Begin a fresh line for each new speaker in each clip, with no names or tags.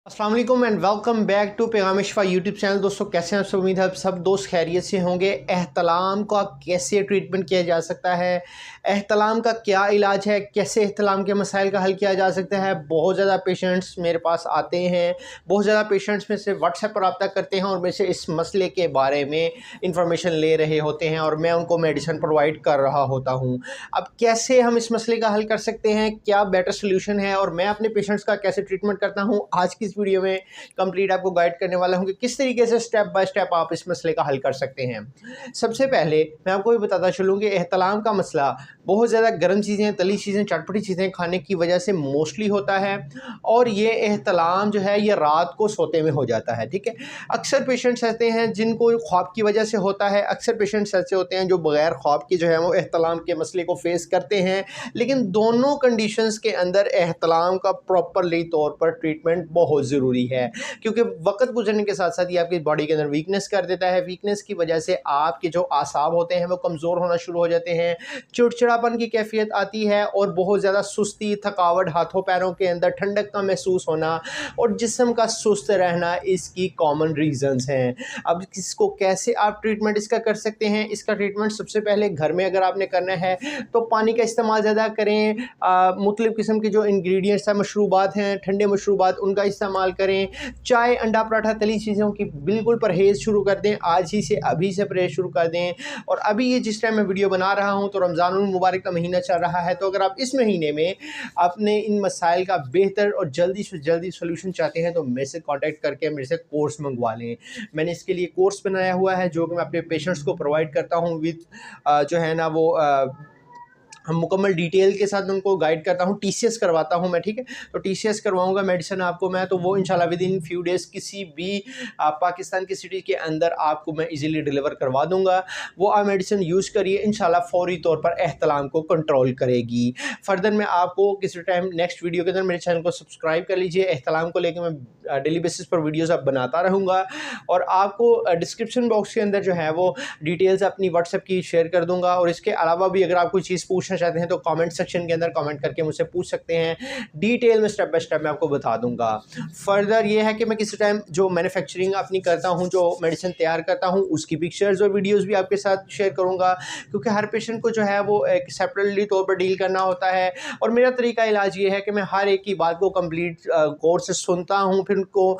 अस्सलाम वालेकुम and welcome back to पैगाम शिफा यूट्यूब चैनल। दोस्तों कैसे हैं आप सब? उम्मीद है आप सब दोस्त खैरियत से होंगे। एहतलाम का कैसे ट्रीटमेंट किया जा सकता है, एहतलाम का क्या इलाज है, कैसे एहतलाम के मसाइल का हल किया जा सकता है। बहुत ज़्यादा पेशेंट्स मेरे पास आते हैं, बहुत ज़्यादा पेशेंट्स में से व्हाट्सएप पर रब्ता करते हैं और मेरे से इस मसले के बारे में इंफॉर्मेशन ले रहे होते हैं और मैं उनको मेडिसिन प्रोवाइड कर रहा होता हूँ। अब कैसे हम इस मसले का हल कर सकते हैं, क्या बेटर सोल्यूशन है और मैं अपने पेशेंट्स का कैसे ट्रीटमेंट करता हूँ, आज की इस वीडियो में कंप्लीट आपको गाइड करने वाला हूँ कि किस तरीके से स्टेप बाय स्टेप आप इस मसले का हल कर सकते हैं। सबसे पहले मैं आपको ये बताता चलूँ कि एहतलाम का मसला बहुत ज़्यादा गर्म चीज़ें, तली चीज़ें, चटपटी चीज़ें खाने की वजह से मोस्टली होता है और ये एहतलाम जो है ये रात को सोते में हो जाता है। ठीक है, अक्सर पेशेंट्स ऐसे हैं जिनको ख्वाब की वजह से होता है, अक्सर पेशेंट्स ऐसे होते हैं जो बगैर ख्वाब की जो है वो एहतलाम के मसले को फेस करते हैं। लेकिन दोनों कंडीशंस के अंदर एहतलाम का प्रॉपरली तौर पर ट्रीटमेंट बहुत ज़रूरी है, क्योंकि वक्त गुजरने के साथ साथ ये आपकी बॉडी के अंदर वीकनेस कर देता है। वीकनेस की वजह से आपके जो आसाब होते हैं वो कमज़ोर होना शुरू हो जाते हैं, चिड़चिड़ापन की कैफियत आती है और बहुत ज़्यादा सुस्ती, थकावट, हाथों पैरों के अंदर ठंडक का महसूस होना और जिस्म का सुस्त रहना इसकी कॉमन रीज़न्स हैं। अब इसको कैसे आप ट्रीटमेंट इसका कर सकते हैं? इसका ट्रीटमेंट सबसे पहले घर में अगर आपने करना है तो पानी का इस्तेमाल ज़्यादा करें, मुख्तलिफ़ किस्म के जो इंग्रेडिएंट्स हैं, मशरूबात हैं, ठंडे मशरूबात, उनका इस्तेमाल करें। चाय, अंडा, पराठा, तली चीज़ों की बिल्कुल परहेज़ शुरू कर दें, आज ही से अभी से परहेज़ शुरू कर दें। और अभी ये जिस टाइम मैं वीडियो बना रहा हूँ तो रमज़ानुल मुबारक का महीना चल रहा है, तो अगर आप इस महीने में अपने इन मसाइल का बेहतर और जल्दी से जल्दी सोल्यूशन चाहते हैं तो मेरे से कॉन्टैक्ट करके मेरे से कोर्स मंगवा लें। मैंने इसके लिए कोर्स बनाया हुआ है जो कि मैं अपने पेशेंट्स को प्रोवाइड करता हूँ विद जो है ना वो हम मुकम्मल डिटेल के साथ उनको गाइड करता हूँ। टीसीएस करवाता हूँ मैं, ठीक है, तो टीसीएस करवाऊँगा मेडिसिन आपको मैं, तो वो इंशाल्लाह विद इन फ्यू डेज़ किसी भी पाकिस्तान की सिटी के अंदर आपको मैं इजीली डिलीवर करवा दूँगा। वो आप मेडिसिन यूज़ करिए, इंशाल्लाह फ़ौरी तौर पर एहतलाम को कंट्रोल करेगी। फर्दर मैं आपको किसी टाइम नेक्स्ट वीडियो के अंदर मेरे चैनल को सब्सक्राइब कर लीजिए। एहतलाम को लेकर मैं डेली बेसिस पर वीडियोज़ अब बनाता रहूँगा और आपको डिस्क्रिप्शन बॉक्स के अंदर जो है वो डिटेल्स अपनी व्हाट्सएप की शेयर कर दूँगा। और इसके अलावा भी अगर आप कोई चीज़ पूछना चाहते हैं तो कमेंट सेक्शन के अंदर कमेंट करके मुझसे पूछ सकते हैं। डिटेल में स्टेप बाय स्टेप मैं आपको बता दूंगा। फर्दर ये है कि मैं किसी टाइम जो मैन्युफैक्चरिंग अपनी करता हूं, जो मेडिसिन तैयार करता हूं, उसकी पिक्चर्स और वीडियोस भी आपके साथ शेयर करूंगा, क्योंकि हर पेशेंट को जो है वो एक सेपरेटली तौर पर डील करना होता है। और मेरा तरीका इलाज ये है कि मैं हर एक की बात को कंप्लीट गौर से सुनता हूँ, फिर उनको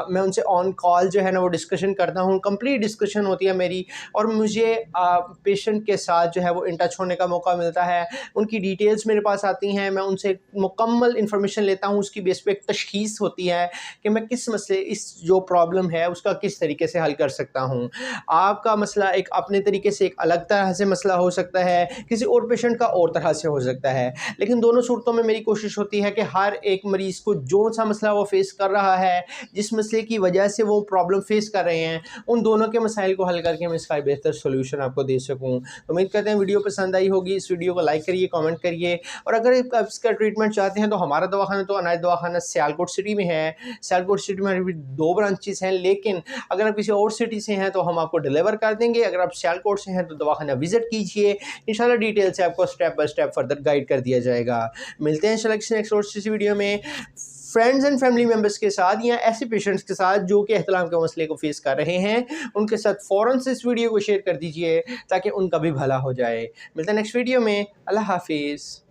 मैं उनसे ऑन कॉल जो है ना वो डिस्कशन करता हूँ, कंप्लीट डिस्कशन होती है मेरी, और मुझे पेशेंट के साथ जो है वो इन टच होने का मौका मिलता है। उनकी डिटेल्स मेरे पास आती हैं, मैं उनसे मुकम्मल इन्फॉर्मेशन लेता हूँ, उसकी बेस पे एक तशख़ीस होती है कि मैं किस मसले, इस जो प्रॉब्लम है उसका किस तरीके से हल कर सकता हूँ। आपका मसला एक अपने तरीके से एक अलग तरह से मसला हो सकता है, किसी और पेशेंट का और तरह से हो सकता है, लेकिन दोनों सूरतों में मेरी कोशिश होती है कि हर एक मरीज़ को जो सा मसला वो फेस कर रहा है, जिस मसले की वजह से वो प्रॉब्लम फेस कर रहे हैं, उन दोनों के मसाइल को हल करके मैं इसका बेहतर सोल्यूशन आपको दे सकूँ। तो उम्मीद करते हैं वीडियो पसंद आई होगी। इस वीडियो को लाइक करिए, कमेंट करिए, और अगर आप इसका ट्रीटमेंट चाहते हैं तो हमारा दवाखाना तो अनाज दवाखाना सियालकोट सिटी में है। सियालकोट सिटी में अभी 2 ब्रांचेस हैं, लेकिन अगर आप किसी और सिटी से हैं तो हम आपको डिलीवर कर देंगे। अगर आप सियालकोट से हैं तो दवाखाना विजिट कीजिए, इंशाल्लाह डिटेल से आपको step by step further guide कर दिया जाएगा। मिलते हैं इंशाल्लाह किसी नेक्स्ट और किसी वीडियो में फ्रेंड्स एंड फैमिली मेम्बर्स के साथ या ऐसे पेशेंट्स के साथ जो कि एहतलाम के मसले को फेस कर रहे हैं, उनके साथ फ़ौरन से इस वीडियो को शेयर कर दीजिए ताकि उनका भी भला हो जाए। मिलते हैं नेक्स्ट वीडियो में। अल्लाह हाफिज़।